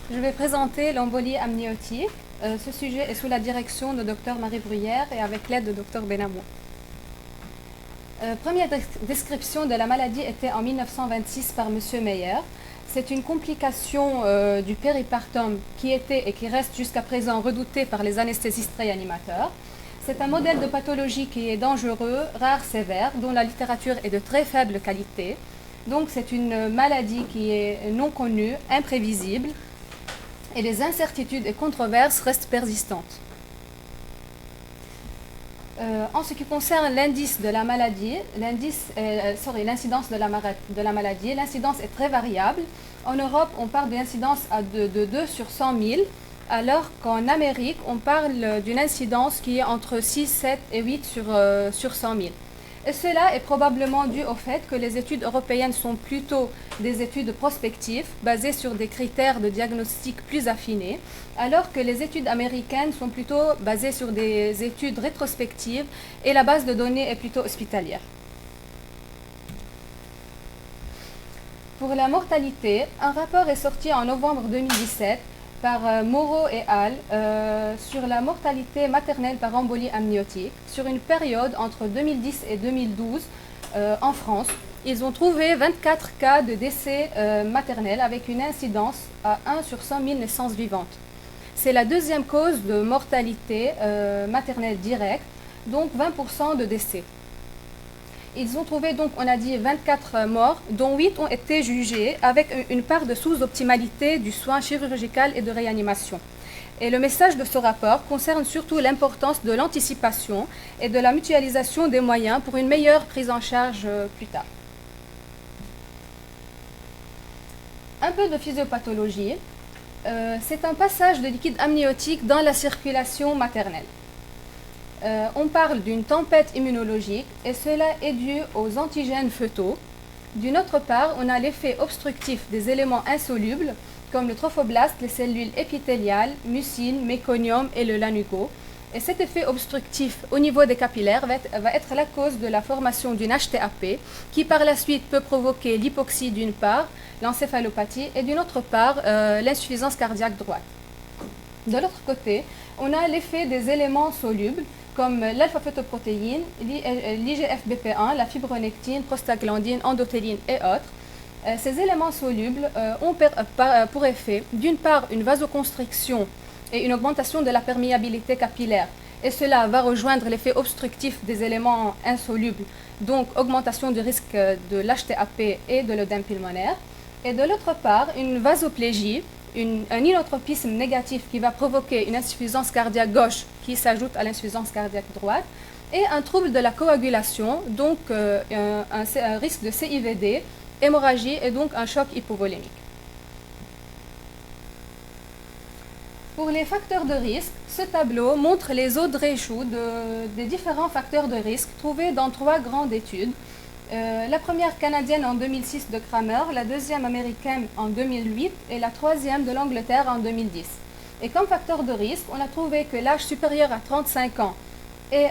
Je vais présenter l'embolie amniotique. Ce sujet est sous la direction de Dr Marie Bruyère et avec l'aide de Dr Benamou. Première description de la maladie était en 1926 par M. Meyer. C'est une complication du péripartum qui était et qui reste jusqu'à présent redoutée par les anesthésistes réanimateurs. C'est un modèle de pathologie qui est dangereux, rare, sévère, dont la littérature est de très faible qualité. Donc c'est une maladie qui est non connue, imprévisible, et les incertitudes et controverses restent persistantes. En ce qui concerne l'indice de la maladie, l'incidence de la maladie, l'incidence est très variable. En Europe, on parle d'une incidence de 2 sur 100 000, alors qu'en Amérique, on parle d'une incidence qui est entre 6, 7 et 8 sur 100 000. Et cela est probablement dû au fait que les études européennes sont plutôt des études prospectives, basées sur des critères de diagnostic plus affinés, alors que les études américaines sont plutôt basées sur des études rétrospectives et la base de données est plutôt hospitalière. Pour la mortalité, un rapport est sorti en novembre 2017 par Moreau et al. Sur la mortalité maternelle par embolie amniotique sur une période entre 2010 et 2012 en France. Ils ont trouvé 24 cas de décès maternels avec une incidence à 1 sur 100 000 naissances vivantes. C'est la deuxième cause de mortalité maternelle directe, donc 20% de décès. Ils ont trouvé, donc, on a dit 24 morts, dont 8 ont été jugés avec une part de sous-optimalité du soin chirurgical et de réanimation. Et le message de ce rapport concerne surtout l'importance de l'anticipation et de la mutualisation des moyens pour une meilleure prise en charge plus tard. Un peu de physiopathologie. C'est un passage de liquide amniotique dans la circulation maternelle. On parle d'une tempête immunologique et cela est dû aux antigènes fœtaux. D'une autre part, on a l'effet obstructif des éléments insolubles comme le trophoblaste, les cellules épithéliales, mucine, méconium et le lanugo. Et cet effet obstructif au niveau des capillaires va être la cause de la formation d'une HTAP qui par la suite peut provoquer l'hypoxie d'une part, l'encéphalopathie et d'une autre part l'insuffisance cardiaque droite. De l'autre côté, on a l'effet des éléments solubles comme l'alpha-fetoprotéine, l'IGF-BP1, la fibronectine, prostaglandine, endothéline et autres. Ces éléments solubles ont pour effet, d'une part, une vasoconstriction et une augmentation de la perméabilité capillaire. Et cela va rejoindre l'effet obstructif des éléments insolubles, donc augmentation du risque de l'HTAP et de l'œdème pulmonaire. Et de l'autre part, une vasoplégie, un inotropisme négatif qui va provoquer une insuffisance cardiaque gauche qui s'ajoute à l'insuffisance cardiaque droite et un trouble de la coagulation, donc un risque de CIVD, hémorragie et donc un choc hypovolémique. Pour les facteurs de risque, ce tableau montre les odds ratio des différents facteurs de risque trouvés dans 3 grandes études. La première canadienne en 2006 de Kramer, la deuxième américaine en 2008 et la troisième de l'Angleterre en 2010. Et comme facteur de risque, on a trouvé que l'âge supérieur à 35 ans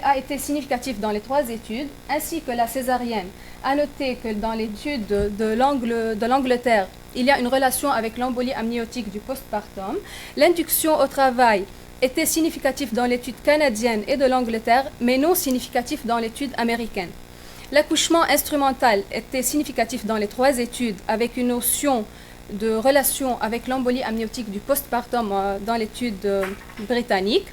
a été significatif dans les 3 études, ainsi que la césarienne. A noter que dans l'étude de l'Angleterre, il y a une relation avec l'embolie amniotique du postpartum. L'induction au travail était significative dans l'étude canadienne et de l'Angleterre, mais non significatif dans l'étude américaine. L'accouchement instrumental était significatif dans les 3 études avec une notion de relation avec l'embolie amniotique du postpartum dans l'étude britannique.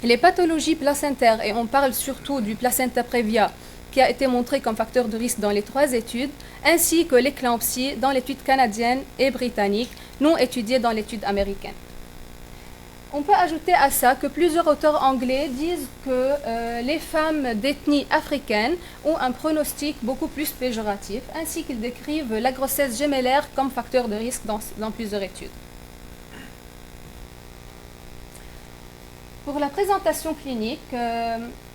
Les pathologies placentaires, et on parle surtout du placenta previa qui a été montré comme facteur de risque dans les 3 études, ainsi que l'éclampsie dans l'étude canadienne et britannique, non étudiée dans l'étude américaine. On peut ajouter à ça que plusieurs auteurs anglais disent que les femmes d'ethnie africaine ont un pronostic beaucoup plus péjoratif, ainsi qu'ils décrivent la grossesse gémellaire comme facteur de risque dans plusieurs études. Pour la présentation clinique,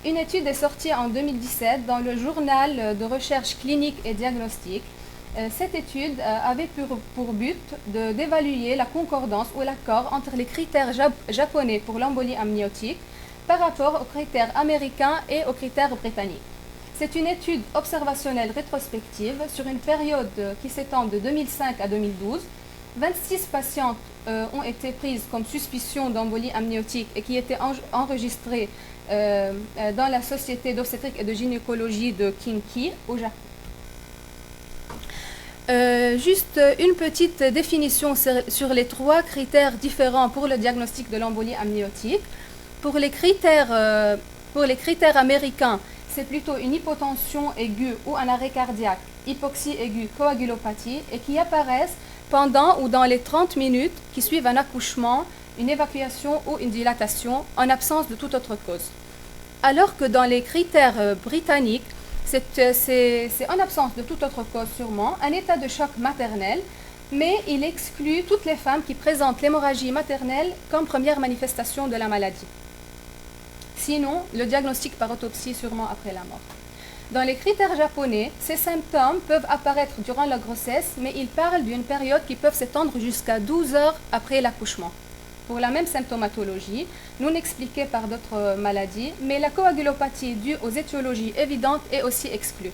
une étude est sortie en 2017 dans le journal de recherche clinique et diagnostic. Cette étude avait pour but d'évaluer la concordance ou l'accord entre les critères japonais pour l'embolie amniotique par rapport aux critères américains et aux critères britanniques. C'est une étude observationnelle rétrospective sur une période qui s'étend de 2005 à 2012 26 patientes ont été prises comme suspicion d'embolie amniotique et qui étaient enregistrées dans la Société d'obstétrique et de gynécologie de Kinki au Japon. Juste une petite définition sur les 3 critères différents pour le diagnostic de l'embolie amniotique. Pour les critères américains, c'est plutôt une hypotension aiguë ou un arrêt cardiaque, hypoxie aiguë, coagulopathie, et qui apparaissent pendant ou dans les 30 minutes qui suivent un accouchement, une évacuation ou une dilatation en absence de toute autre cause. Alors que dans les critères britanniques, c'est en absence de toute autre cause sûrement, un état de choc maternel, mais il exclut toutes les femmes qui présentent l'hémorragie maternelle comme première manifestation de la maladie. Sinon, le diagnostic par autopsie sûrement après la mort. Dans les critères japonais, ces symptômes peuvent apparaître durant la grossesse, mais ils parlent d'une période qui peut s'étendre jusqu'à 12 heures après l'accouchement. Pour la même symptomatologie, non expliquée par d'autres maladies, mais la coagulopathie due aux étiologies évidentes est aussi exclue.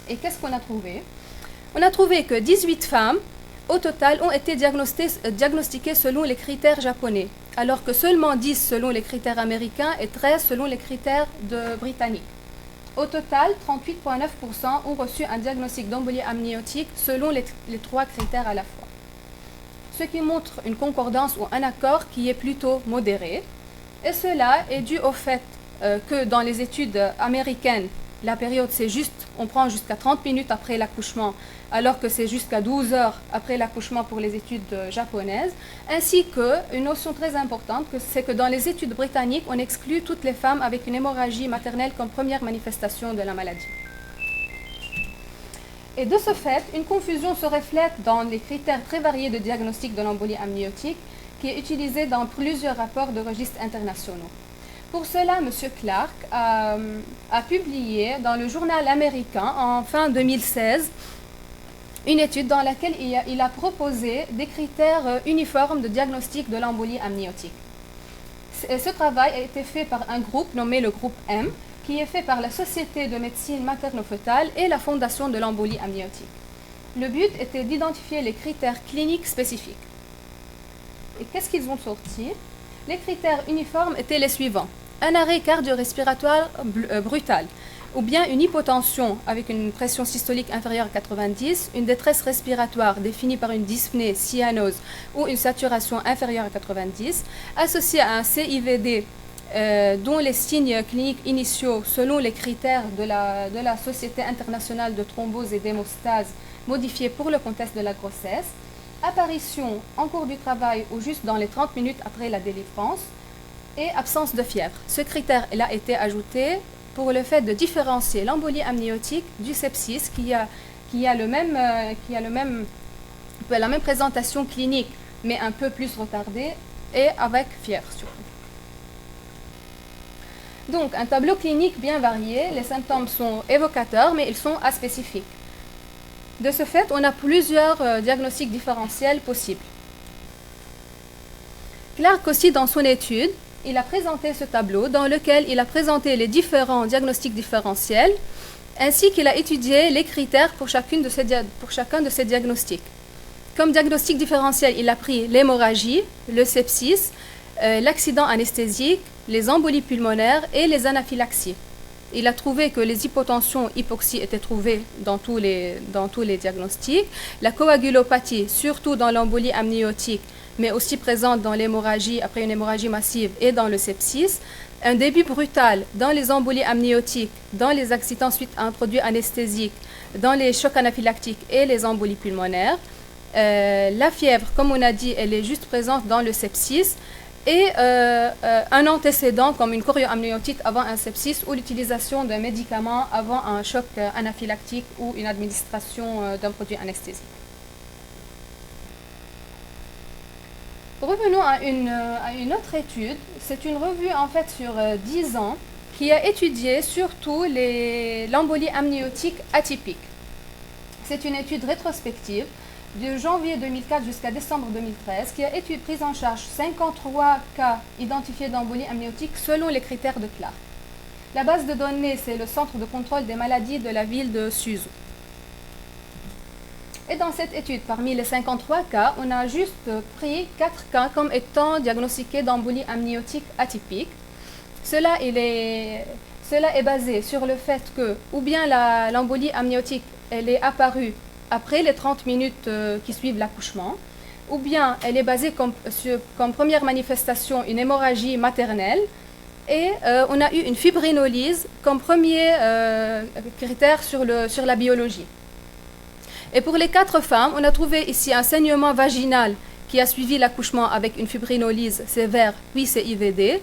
Et qu'est-ce qu'on a trouvé? On a trouvé que 18 femmes, au total, ont été diagnostiquées selon les critères japonais, alors que seulement 10 selon les critères américains et 13 selon les critères britanniques. Au total, 38,9% ont reçu un diagnostic d'embolie amniotique selon les 3 critères à la fois. Ce qui montre une concordance ou un accord qui est plutôt modéré. Et cela est dû au fait que dans les études américaines, la période c'est juste, on prend jusqu'à 30 minutes après l'accouchement, alors que c'est jusqu'à 12 heures après l'accouchement pour les études japonaises, ainsi qu'une notion très importante, c'est que dans les études britanniques, on exclut toutes les femmes avec une hémorragie maternelle comme première manifestation de la maladie. Et de ce fait, une confusion se reflète dans les critères très variés de diagnostic de l'embolie amniotique qui est utilisé dans plusieurs rapports de registres internationaux. Pour cela, M. Clark a publié dans le journal américain en fin 2016 une étude dans laquelle il a proposé des critères uniformes de diagnostic de l'embolie amniotique. Ce travail a été fait par un groupe nommé le groupe M, qui est fait par la Société de médecine materno-fœtale et la Fondation de l'embolie amniotique. Le but était d'identifier les critères cliniques spécifiques. Et qu'est-ce qu'ils ont sorti? Les critères uniformes étaient les suivants. Un arrêt cardio-respiratoire brutal, ou bien une hypotension avec une pression systolique inférieure à 90, une détresse respiratoire définie par une dyspnée, cyanose ou une saturation inférieure à 90, associée à un CIVD dont les signes cliniques initiaux, selon les critères de la Société internationale de thrombose et d'hémostase, modifiés pour le contexte de la grossesse, apparition en cours du travail ou juste dans les 30 minutes après la délivrance, et absence de fièvre. Ce critère a été ajouté pour le fait de différencier l'embolie amniotique du sepsis qui a la même présentation clinique, mais un peu plus retardée et avec fièvre surtout. Donc, un tableau clinique bien varié, les symptômes sont évocateurs, mais ils sont aspécifiques. De ce fait, on a plusieurs diagnostics différentiels possibles. Clark aussi, dans son étude, il a présenté ce tableau dans lequel il a présenté les différents diagnostics différentiels, ainsi qu'il a étudié les critères pour chacun de ces diagnostics. Comme diagnostic différentiel, il a pris l'hémorragie, le sepsis, l'accident anesthésique, les embolies pulmonaires et les anaphylaxies. Il a trouvé que les hypotensions, hypoxies étaient trouvées dans tous les diagnostics. La coagulopathie, surtout dans l'embolie amniotique, mais aussi présente dans l'hémorragie, après une hémorragie massive et dans le sepsis. Un début brutal dans les embolies amniotiques, dans les accidents suite à un produit anesthésique, dans les chocs anaphylactiques et les embolies pulmonaires. La fièvre, comme on a dit, elle est juste présente dans le sepsis. Et un antécédent comme une chorioamniotite avant un sepsis ou l'utilisation d'un médicament avant un choc anaphylactique ou une administration d'un produit anesthésique. Revenons à une autre étude. C'est une revue en fait sur 10 ans qui a étudié surtout l'embolie amniotique atypique. C'est une étude rétrospective de janvier 2004 jusqu'à décembre 2013, qui a pris en charge 53 cas identifiés d'embolie amniotique selon les critères de Clark. La base de données, c'est le Centre de contrôle des maladies de la ville de Suzhou. Et dans cette étude, parmi les 53 cas, on a juste pris 4 cas comme étant diagnostiqués d'embolie amniotique atypique. Cela est basé sur le fait que, ou bien l'embolie amniotique, elle est apparue après les 30 minutes qui suivent l'accouchement, ou bien elle est basée comme première manifestation une hémorragie maternelle, et on a eu une fibrinolyse comme premier critère sur la biologie. Et pour les 4 femmes, on a trouvé ici un saignement vaginal qui a suivi l'accouchement avec une fibrinolyse sévère, puis CIVD,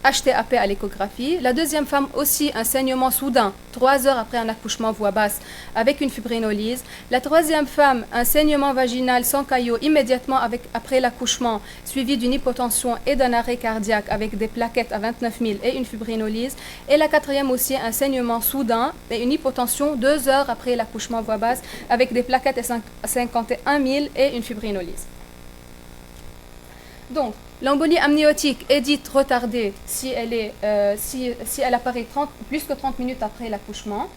HTAP à l'échographie. La deuxième femme aussi un saignement soudain, 3 heures après un accouchement voix basse, avec une fibrinolyse. La troisième femme, un saignement vaginal sans caillot immédiatement après l'accouchement, suivi d'une hypotension et d'un arrêt cardiaque avec des plaquettes à 29 000 et une fibrinolyse. Et la quatrième aussi, un saignement soudain et une hypotension 2 heures après l'accouchement voix basse, avec des plaquettes à 51 000 et une fibrinolyse. Donc, l'embolie amniotique est dite retardée si elle apparaît plus que 30 minutes après l'accouchement.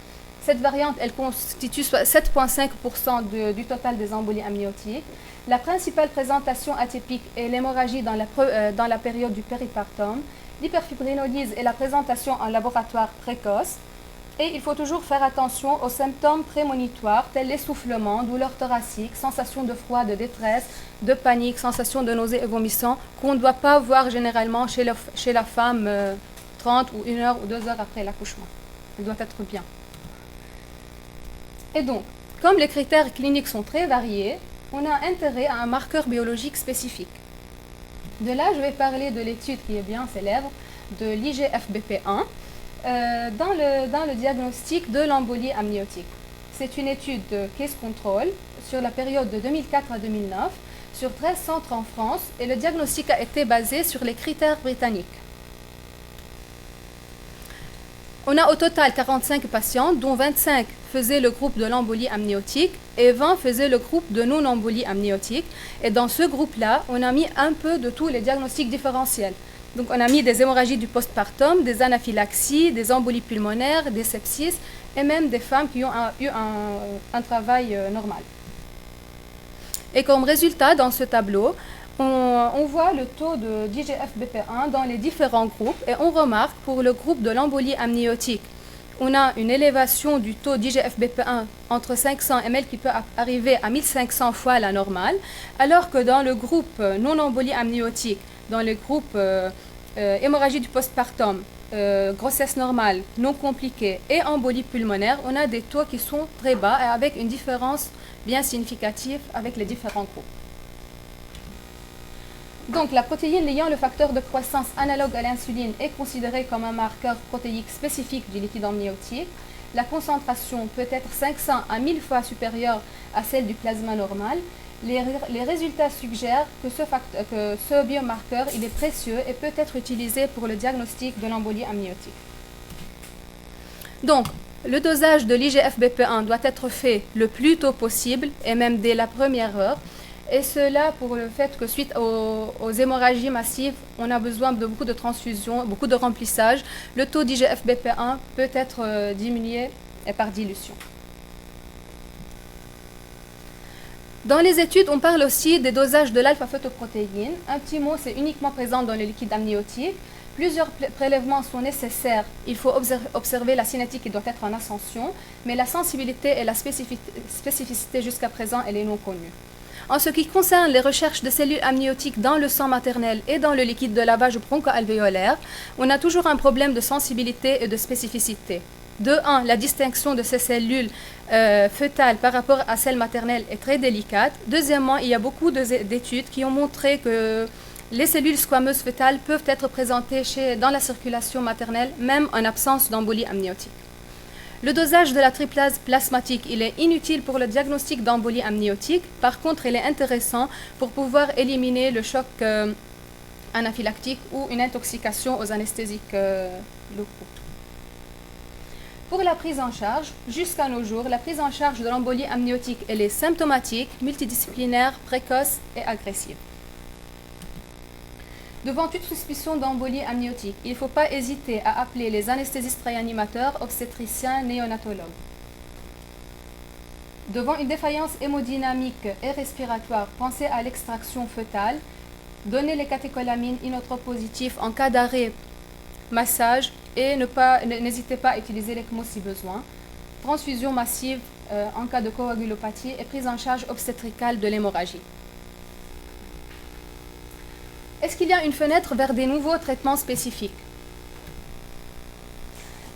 Cette variante, elle constitue 7,5% du total des embolies amniotiques. La principale présentation atypique est l'hémorragie dans la période du péripartum. L'hyperfibrinolyse est la présentation en laboratoire précoce. Et il faut toujours faire attention aux symptômes prémonitoires tels l'essoufflement, douleur thoracique, sensation de froid, de détresse, de panique, sensation de nausée et vomissant qu'on ne doit pas voir généralement chez la femme 30 ou 1 heure ou 2 heures après l'accouchement. Elle doit être bien. Et donc, comme les critères cliniques sont très variés, on a intérêt à un marqueur biologique spécifique. De là, je vais parler de l'étude qui est bien célèbre de l'IGFBP1. Dans le diagnostic de l'embolie amniotique. C'est une étude de case control sur la période de 2004 à 2009 sur 13 centres en France et le diagnostic a été basé sur les critères britanniques. On a au total 45 patients dont 25 faisaient le groupe de l'embolie amniotique et 20 faisaient le groupe de non-embolie amniotique. Et dans ce groupe-là, on a mis un peu de tous les diagnostics différentiels. Donc on a mis des hémorragies du postpartum, des anaphylaxies, des embolies pulmonaires, des sepsis et même des femmes qui ont eu un travail normal. Et comme résultat, dans ce tableau, on voit le taux d'IGFBP1 dans les différents groupes et on remarque pour le groupe de l'embolie amniotique, on a une élévation du taux d'IGFBP1 entre 500 ml qui peut arriver à 1500 fois la normale, alors que dans le groupe non-embolie amniotique, dans le groupe hémorragie du postpartum, grossesse normale, non compliquée et embolie pulmonaire, on a des taux qui sont très bas et avec une différence bien significative avec les différents groupes. Donc la protéine liant le facteur de croissance analogue à l'insuline est considérée comme un marqueur protéique spécifique du liquide amniotique. La concentration peut être 500 à 1000 fois supérieure à celle du plasma normal. Les résultats suggèrent que ce biomarqueur il est précieux et peut être utilisé pour le diagnostic de l'embolie amniotique. Donc, le dosage de l'IGFBP1 doit être fait le plus tôt possible et même dès la première heure. Et cela pour le fait que suite aux hémorragies massives, on a besoin de beaucoup de transfusions, beaucoup de remplissage. Le taux d'IGFBP1 peut être diminué par dilution. Dans les études, on parle aussi des dosages de l'alpha-phétoprotéine. Un petit mot, c'est uniquement présent dans le liquide amniotique. Plusieurs prélèvements sont nécessaires. Il faut observer la cinétique qui doit être en ascension, mais la sensibilité et la spécificité jusqu'à présent, elle est non connue. En ce qui concerne les recherches de cellules amniotiques dans le sang maternel et dans le liquide de lavage broncho-alvéolaire, on a toujours un problème de sensibilité et de spécificité. De 1, la distinction de ces cellules fœtales par rapport à celles maternelles est très délicate. Deuxièmement, il y a beaucoup d'études qui ont montré que les cellules squameuses fœtales peuvent être présentées dans la circulation maternelle, même en absence d'embolie amniotique. Le dosage de la triplase plasmatique, il est inutile pour le diagnostic d'embolie amniotique. Par contre, il est intéressant pour pouvoir éliminer le choc anaphylactique ou une intoxication aux anesthésiques locaux. Pour la prise en charge, jusqu'à nos jours, la prise en charge de l'embolie amniotique, elle est symptomatique, multidisciplinaire, précoce et agressive. Devant toute suspicion d'embolie amniotique, il ne faut pas hésiter à appeler les anesthésistes réanimateurs, obstétriciens, néonatologues. Devant une défaillance hémodynamique et respiratoire, pensez à l'extraction fœtale. Donnez les catécholamines inotropes positifs en cas d'arrêt, massage et n'hésitez pas à utiliser l'ECMO si besoin. Transfusion massive en cas de coagulopathie et prise en charge obstétricale de l'hémorragie. Est-ce qu'il y a une fenêtre vers des nouveaux traitements spécifiques?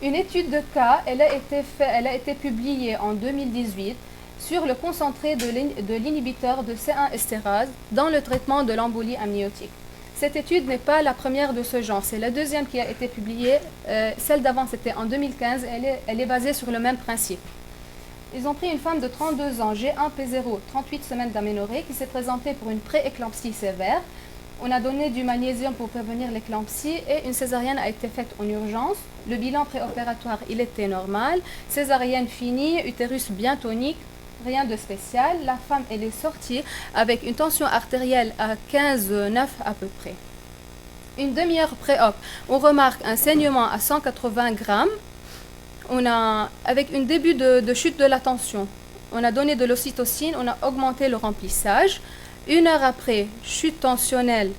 Une étude de cas, elle a été publiée en 2018 sur le concentré de l'inhibiteur de C1 estérase dans le traitement de l'embolie amniotique. Cette étude n'est pas la première de ce genre, c'est la deuxième qui a été publiée. Celle d'avant, c'était en 2015, elle est basée sur le même principe. Ils ont pris une femme de 32 ans, G1P0, 38 semaines d'aménorrhée, qui s'est présentée pour une pré-éclampsie sévère. On a donné du magnésium pour prévenir l'éclampsie et une césarienne a été faite en urgence. Le bilan préopératoire, il était normal. Césarienne finie, utérus bien tonique, rien de spécial. La femme, elle est sortie avec une tension artérielle à 15,9 à peu près. Une demi-heure pré-op, on remarque un saignement à 180 grammes. Avec un début de chute de la tension, on a donné de l'ocytocine, on a augmenté le remplissage. Une heure après, chute tensionnelle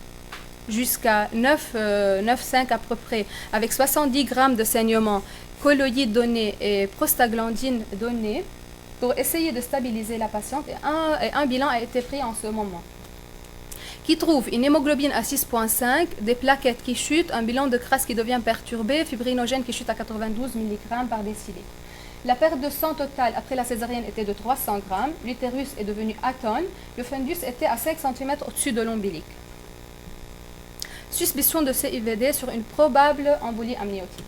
jusqu'à 9,5 à peu près, avec 70 grammes de saignement, colloïdes donnés et prostaglandine donnée, pour essayer de stabiliser la patiente. Et un bilan a été pris en ce moment, qui trouve une hémoglobine à 6,5, des plaquettes qui chutent, un bilan de crasse qui devient perturbé, fibrinogène qui chute à 92 mg par décilitre. La perte de sang totale après la césarienne était de 300 grammes, l'utérus est devenu atone, le fundus était à 5 cm au-dessus de l'ombilic. Suspicion de CIVD sur une probable embolie amniotique.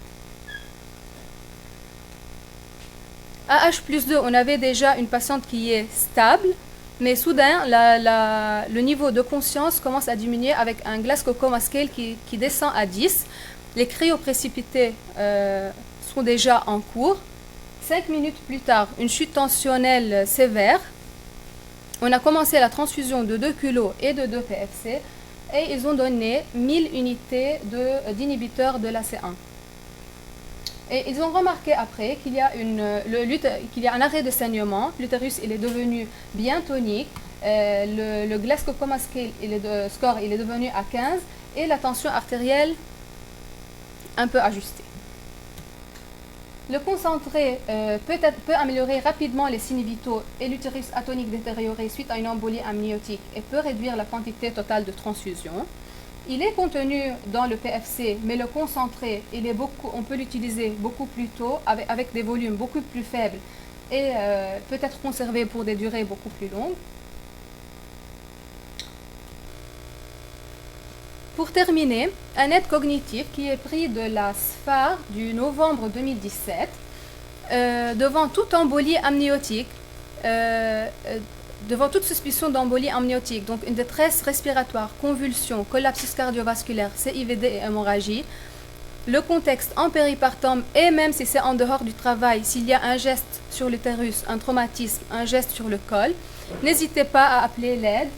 À H+2, on avait déjà une patiente qui est stable, mais soudain, le niveau de conscience commence à diminuer avec un Glasgow Coma Scale qui descend à 10. Les cryoprécipités sont déjà en cours. 5 minutes plus tard, une chute tensionnelle sévère. On a commencé la transfusion de 2 kg et de 2 PFC et ils ont donné 1000 unités d'inhibiteurs de la C1. Et ils ont remarqué après qu'il y a un arrêt de saignement, l'utérus il est devenu bien tonique, le Glasgow Coma Scale score il est devenu à 15 et la tension artérielle un peu ajustée. Le concentré peut améliorer rapidement les signes vitaux et l'utérus atonique détérioré suite à une embolie amniotique et peut réduire la quantité totale de transfusion. Il est contenu dans le PFC, mais le concentré, on peut l'utiliser beaucoup plus tôt avec des volumes beaucoup plus faibles et peut être conservé pour des durées beaucoup plus longues. Pour terminer, un aide cognitif qui est pris de la SPHAR du novembre 2017 devant toute embolie amniotique, devant toute suspicion d'embolie amniotique, donc une détresse respiratoire, convulsion, collapsus cardiovasculaire, CIVD et hémorragie, le contexte en péripartum et même si c'est en dehors du travail, s'il y a un geste sur l'utérus, un traumatisme, un geste sur le col, n'hésitez pas à appeler l'aide.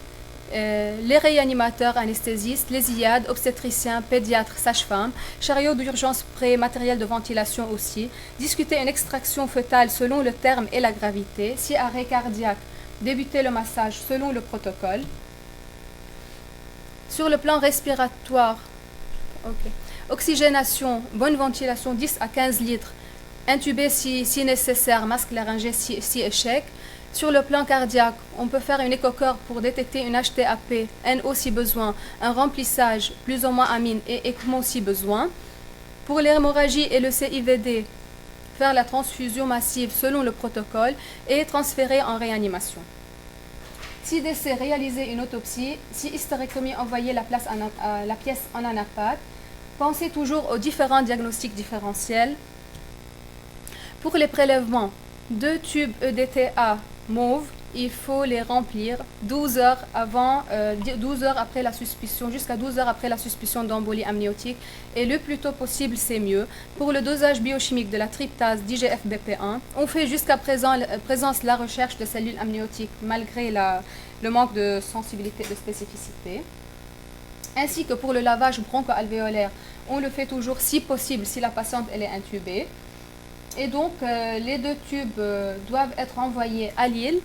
Les réanimateurs, anesthésistes, les IAD, obstétriciens, pédiatres, sages-femmes, chariot d'urgence prêt, matériel de ventilation aussi, discuter une extraction fœtale selon le terme et la gravité, si arrêt cardiaque, débuter le massage selon le protocole. Sur le plan respiratoire, oxygénation, bonne ventilation 10 à 15 litres, intubé si nécessaire, masque laryngé si échec. Sur le plan cardiaque, on peut faire une écho-cœur pour détecter une HTAP, NO si besoin, un remplissage plus ou moins amine et ECMO si besoin. Pour l'hémorragie et le CIVD, faire la transfusion massive selon le protocole et transférer en réanimation. Si décès, réaliser une autopsie. Si hystérectomie, envoyer la pièce en anapathe. Pensez toujours aux différents diagnostics différentiels. Pour les prélèvements, 2 tubes EDTA mauve, il faut les remplir 12 heures après la suspicion, jusqu'à 12 heures après la suspicion d'embolie amniotique. Et le plus tôt possible, c'est mieux. Pour le dosage biochimique de la tryptase d'IGF-BP1, on fait jusqu'à présence la recherche de cellules amniotiques malgré le manque de sensibilité et de spécificité. Ainsi que pour le lavage broncho-alvéolaire, on le fait toujours si possible si la patiente elle est intubée. Et donc, les 2 tubes doivent être envoyés à Lille,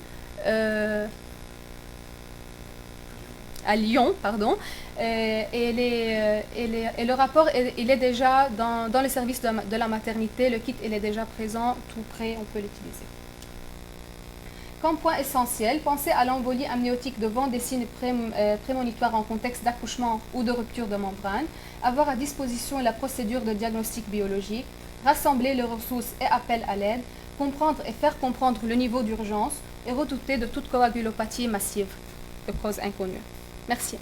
à Lyon, pardon, et le rapport il est déjà dans les services de la maternité, le kit il est déjà présent, tout prêt, on peut l'utiliser. Comme point essentiel, pensez à l'embolie amniotique devant des signes prémonitoires en contexte d'accouchement ou de rupture de membrane, avoir à disposition la procédure de diagnostic biologique, rassembler les ressources et appel à l'aide, comprendre et faire comprendre le niveau d'urgence et redouter de toute coagulopathie massive de cause inconnue. Merci.